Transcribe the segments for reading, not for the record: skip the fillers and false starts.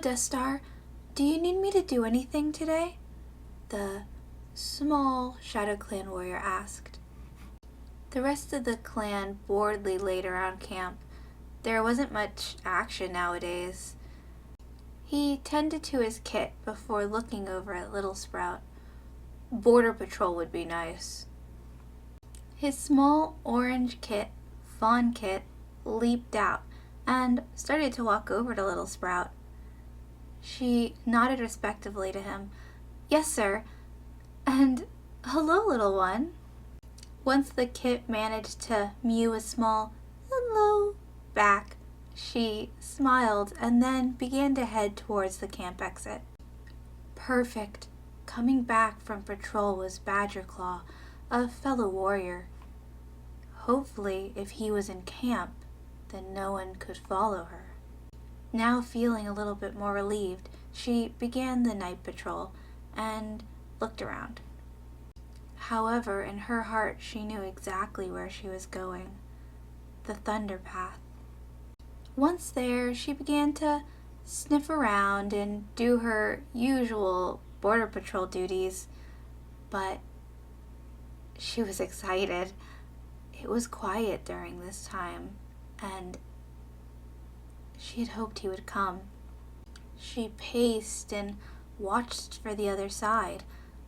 Death Star. Do you need me to do anything today? The small Shadow Clan warrior asked. The rest of the clan boredly laid around camp. There wasn't much action nowadays. He tended to his kit before looking over at Littlesprout. Border patrol would be nice. His small orange kit, Fawn Kit, leaped out and started to walk over to Littlesprout. She nodded respectfully to him. "Yes, sir. And hello, little one." Once the kit managed to mew a small hello back, she smiled and then began to head towards the camp exit. Perfect. Coming back from patrol was Badgerclaw, a fellow warrior. Hopefully, if he was in camp, then no one could follow her. Now feeling a little bit more relieved, she began the night patrol and looked around. However, in her heart, she knew exactly where she was going. The Thunder Path. Once there, she began to sniff around and do her usual border patrol duties, but she was excited. It was quiet during this time, and she had hoped he would come. She paced and watched for the other side,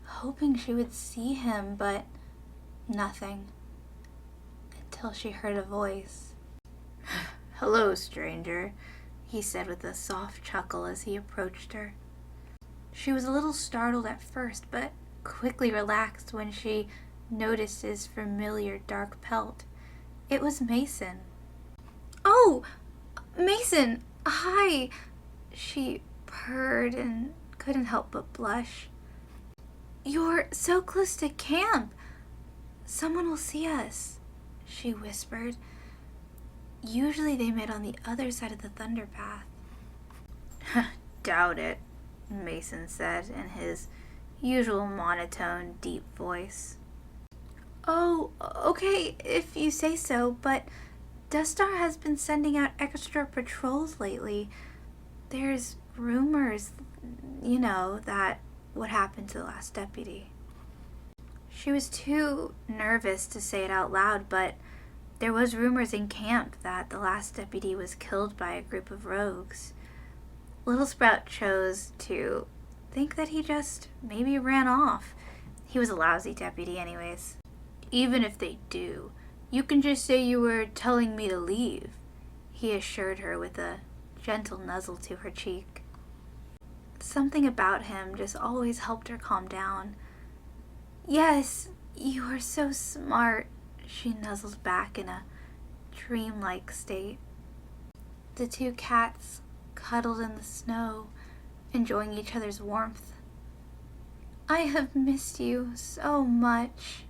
hoping she would see him, but nothing, until she heard a voice. "Hello, stranger," he said with a soft chuckle as he approached her. She was a little startled at first, but quickly relaxed when she noticed his familiar dark pelt. It was Mason. "Oh, Mason, hi!" She purred and couldn't help but blush. "You're so close to camp. Someone will see us," she whispered. Usually they met on the other side of the Thunder Path. "Doubt it," Mason said in his usual monotone, deep voice. "Oh, okay, if you say so, but Death Star has been sending out extra patrols lately. There's rumors, that what happened to the last deputy." She was too nervous to say it out loud, but there was rumors in camp that the last deputy was killed by a group of rogues. Littlesprout chose to think that he just maybe ran off. He was a lousy deputy anyways. "Even if they do, you can just say you were telling me to leave," he assured her with a gentle nuzzle to her cheek. Something about him just always helped her calm down. "Yes, you are so smart," she nuzzled back in a dreamlike state. The two cats cuddled in the snow, enjoying each other's warmth. "I have missed you so much."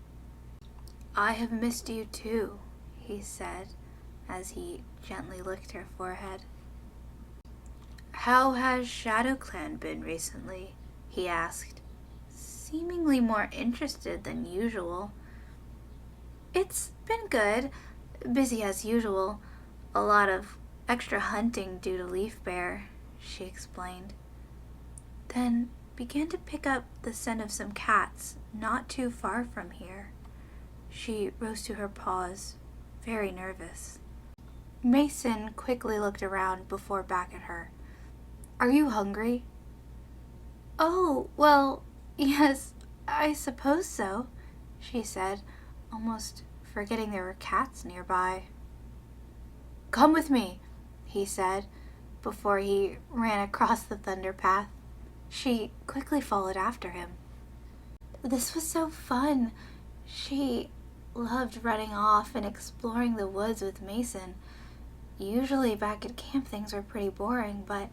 "I have missed you too," he said as he gently licked her forehead. "How has Shadow Clan been recently?" he asked, seemingly more interested than usual. "It's been good. Busy as usual. A lot of extra hunting due to Leaf Bear," she explained. Then began to pick up the scent of some cats not too far from here. She rose to her paws, very nervous. Mason quickly looked around before back at her. "Are you hungry?" "Oh, well, yes, I suppose so," she said, almost forgetting there were cats nearby. "Come with me," he said, before he ran across the Thunder Path. She quickly followed after him. This was so fun. She loved running off and exploring the woods with Mason. Usually back at camp things were pretty boring, but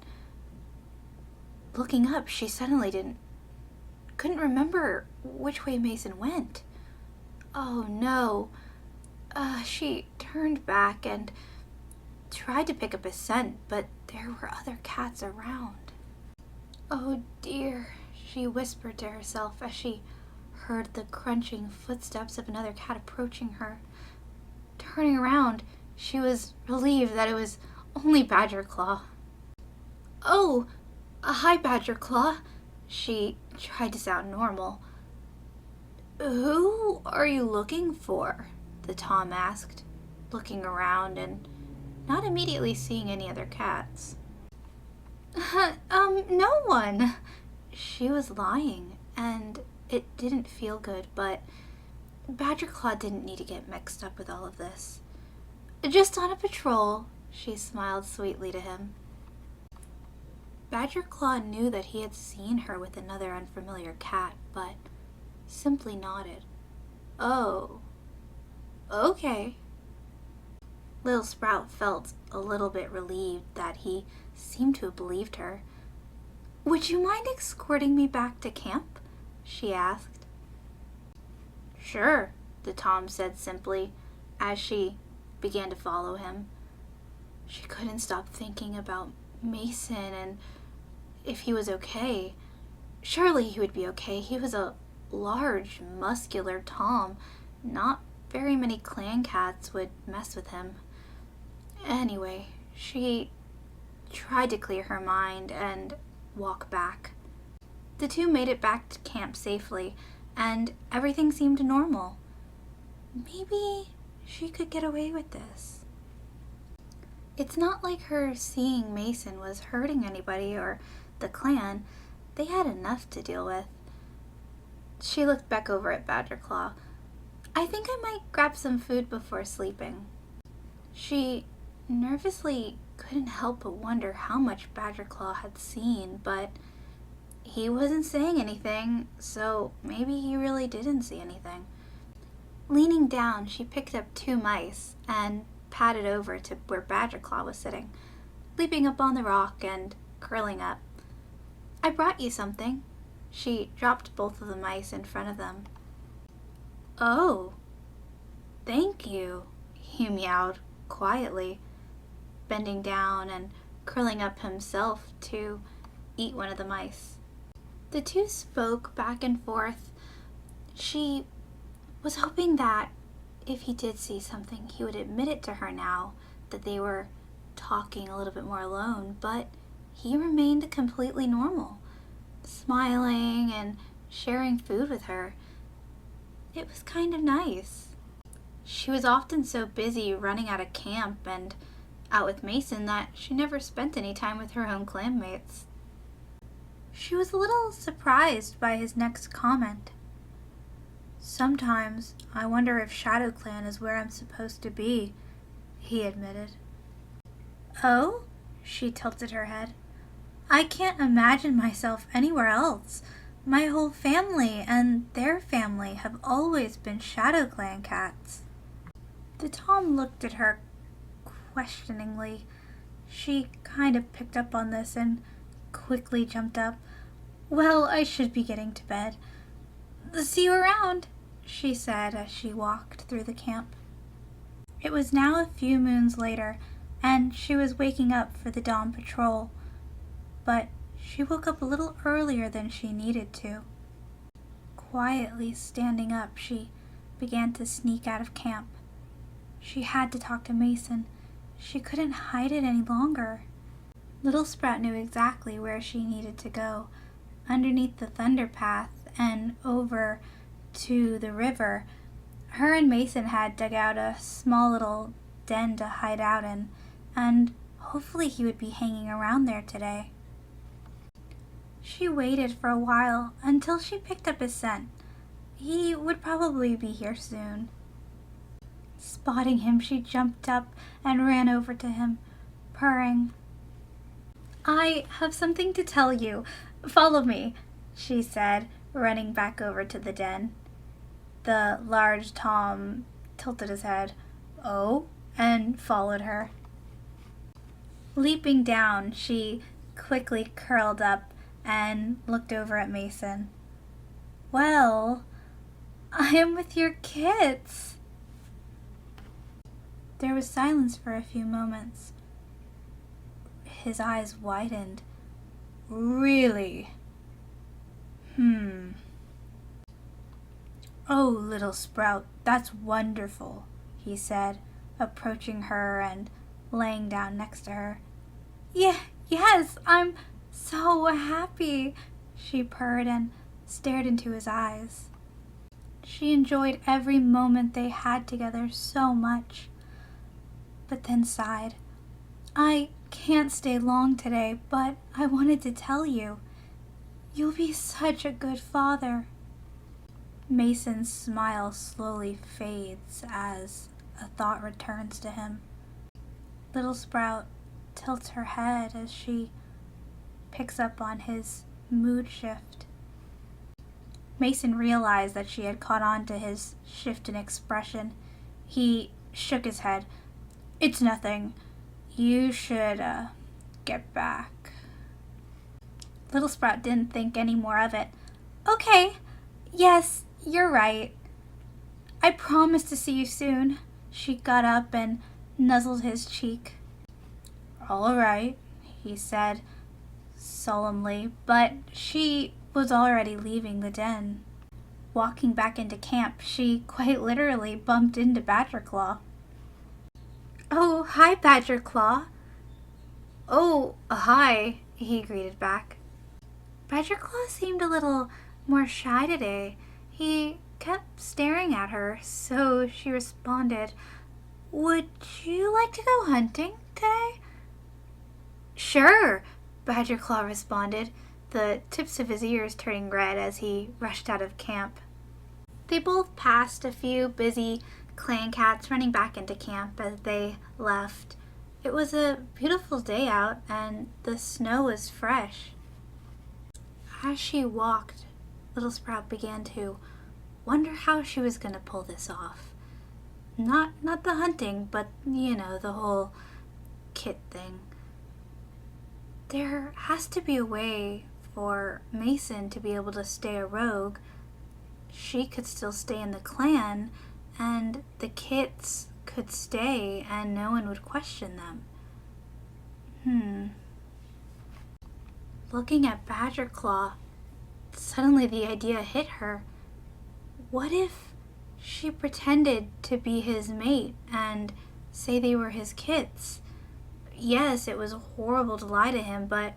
looking up, she suddenly couldn't remember which way Mason went. Oh no. She turned back and tried to pick up his scent, but there were other cats around. "Oh dear," she whispered to herself as she heard the crunching footsteps of another cat approaching her. Turning around, she was relieved that it was only Badgerclaw. "Oh, Hi, Badger Claw. She tried to sound normal. Who are you looking for? The Tom asked, looking around and not immediately seeing any other cats. No one. She was lying, and it didn't feel good, but Badger Claw didn't need to get mixed up with all of this. Just on a patrol, she smiled sweetly to him. Badger Claw knew that he had seen her with another unfamiliar cat, but simply nodded. Oh, okay. Littlesprout felt a little bit relieved that he seemed to have believed her. Would you mind escorting me back to camp? She asked. Sure, the Tom said simply, as she began to follow him. She couldn't stop thinking about Mason and if he was okay. Surely he would be okay. He was a large, muscular Tom. Not very many clan cats would mess with him. Anyway, she tried to clear her mind and walk back. The two made it back to camp safely, and everything seemed normal. Maybe she could get away with this. It's not like her seeing Mason was hurting anybody or the clan. They had enough to deal with. She looked back over at Badger Claw. I think I might grab some food before sleeping. She nervously couldn't help but wonder how much Badger Claw had seen, but he wasn't saying anything, so maybe he really didn't see anything. Leaning down, she picked up 2 mice and padded over to where Badger Claw was sitting, leaping up on the rock and curling up. I brought you something. She dropped both of the mice in front of them. Oh, thank you, he meowed quietly, bending down and curling up himself to eat one of the mice. The two spoke back and forth. She was hoping that if he did see something, he would admit it to her now that they were talking a little bit more alone, but he remained completely normal, smiling and sharing food with her. It was kind of nice. She was often so busy running out of camp and out with Mason that she never spent any time with her own clanmates. She was a little surprised by his next comment. Sometimes I wonder if Shadow Clan is where I'm supposed to be, he admitted. Oh? She tilted her head. I can't imagine myself anywhere else. My whole family and their family have always been Shadow Clan cats. The Tom looked at her questioningly. She kind of picked up on this and quickly jumped up. Well, I should be getting to bed. See you around, she said as she walked through the camp. It was now a few moons later, and she was waking up for the dawn patrol. But she woke up a little earlier than she needed to. Quietly standing up, she began to sneak out of camp. She had to talk to Mason. She couldn't hide it any longer. Littlesprout knew exactly where she needed to go, underneath the thunder path and over to the river. Her and Mason had dug out a small little den to hide out in, and hopefully he would be hanging around there today. She waited for a while until she picked up his scent. He would probably be here soon. Spotting him, she jumped up and ran over to him, purring. I have something to tell you. Follow me, she said, running back over to the den. The large Tom tilted his head. Oh, and followed her. Leaping down, she quickly curled up and looked over at Mason. Well, I am with your kits. There was silence for a few moments. His eyes widened. Really? Oh, Littlesprout, that's wonderful, he said, approaching her and laying down next to her. Yes, I'm So happy, she purred and stared into his eyes. She enjoyed every moment they had together so much, but then sighed. I can't stay long today, but I wanted to tell you. You'll be such a good father. Mason's smile slowly fades as a thought returns to him. Littlesprout tilts her head as she picks up on his mood shift. Mason realized that she had caught on to his shift in expression. He shook his head. It's nothing. You should, get back. Littlesprout didn't think any more of it. Okay, yes, you're right. I promise to see you soon. She got up and nuzzled his cheek. All right, he said solemnly, but she was already leaving the den. Walking back into camp, she quite literally bumped into Badgerclaw. Oh, hi, Badgerclaw. Oh, hi, he greeted back. Badgerclaw seemed a little more shy today. He kept staring at her, so she responded, Would you like to go hunting today? Sure, Badgerclaw responded, the tips of his ears turning red as he rushed out of camp. They both passed a few busy clan cats running back into camp as they left. It was a beautiful day out, and the snow was fresh. As she walked, Littlesprout began to wonder how she was going to pull this off. Not the hunting, but, the whole kit thing. There has to be a way for Mason to be able to stay a rogue. She could still stay in the clan, and the kits could stay, and no one would question them. Looking at Badgerclaw, suddenly the idea hit her. What if she pretended to be his mate and say they were his kits? Yes, it was horrible to lie to him, but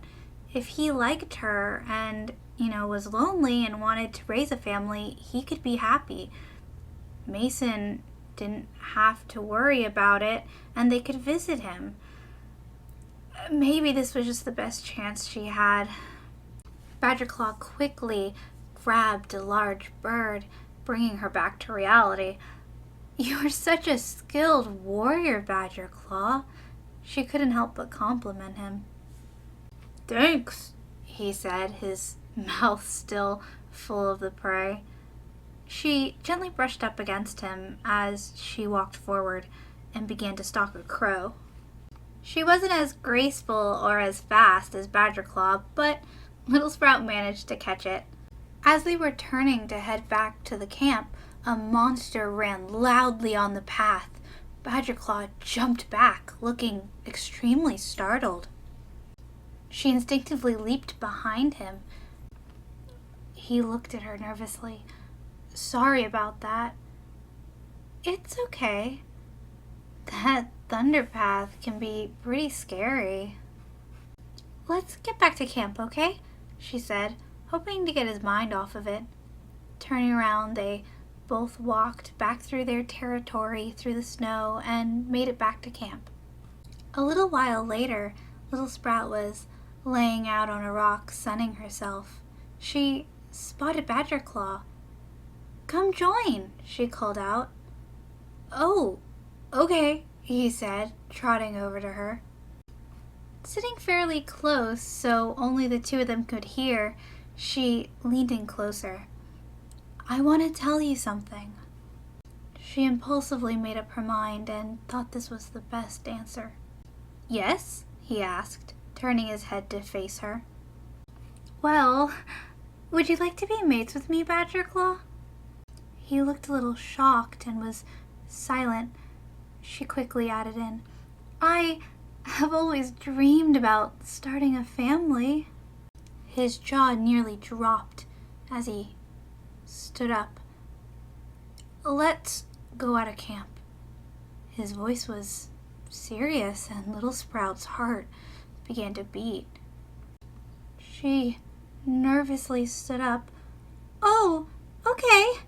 if he liked her and, was lonely and wanted to raise a family, he could be happy. Mason didn't have to worry about it, and they could visit him. Maybe this was just the best chance she had. Badgerclaw quickly grabbed a large bird, bringing her back to reality. You're such a skilled warrior, Badgerclaw. She couldn't help but compliment him. Thanks, he said, his mouth still full of the prey. She gently brushed up against him as she walked forward and began to stalk a crow. She wasn't as graceful or as fast as Badgerclaw, but Littlesprout managed to catch it. As they were turning to head back to the camp, a monster ran loudly on the path. Badgerclaw jumped back, looking extremely startled. She instinctively leaped behind him. He looked at her nervously. Sorry about that. It's okay. That thunderpath can be pretty scary. Let's get back to camp, okay? She said, hoping to get his mind off of it. Turning around, they both walked back through their territory through the snow and made it back to camp. A little while later, Littlesprout was laying out on a rock sunning herself. She spotted Badgerclaw. Come join, she called out. Oh, okay, he said, trotting over to her. Sitting fairly close so only the two of them could hear, she leaned in closer. I want to tell you something. She impulsively made up her mind and thought this was the best answer. Yes? He asked, turning his head to face her. Well, would you like to be mates with me, Badgerclaw? He looked a little shocked and was silent. She quickly added in, I have always dreamed about starting a family. His jaw nearly dropped as he stood up. Let's go out of camp. His voice was serious and Littlesprout's heart began to beat. She nervously stood up. "Oh, okay."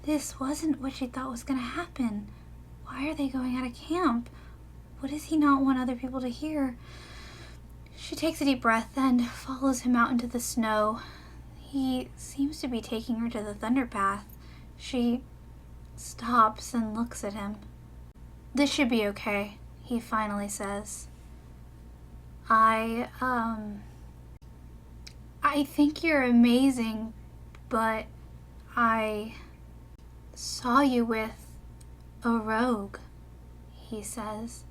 This wasn't what she thought was going to happen. Why are they going out of camp? What does he not want other people to hear? She takes a deep breath and follows him out into the snow. He seems to be taking her to the thunder path. She stops and looks at him. "This should be okay," he finally says. I think you're amazing, but I saw you with a rogue," he says,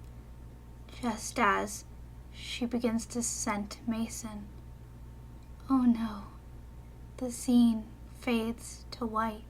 just as she begins to scent Mason. Oh no, the scene fades to white.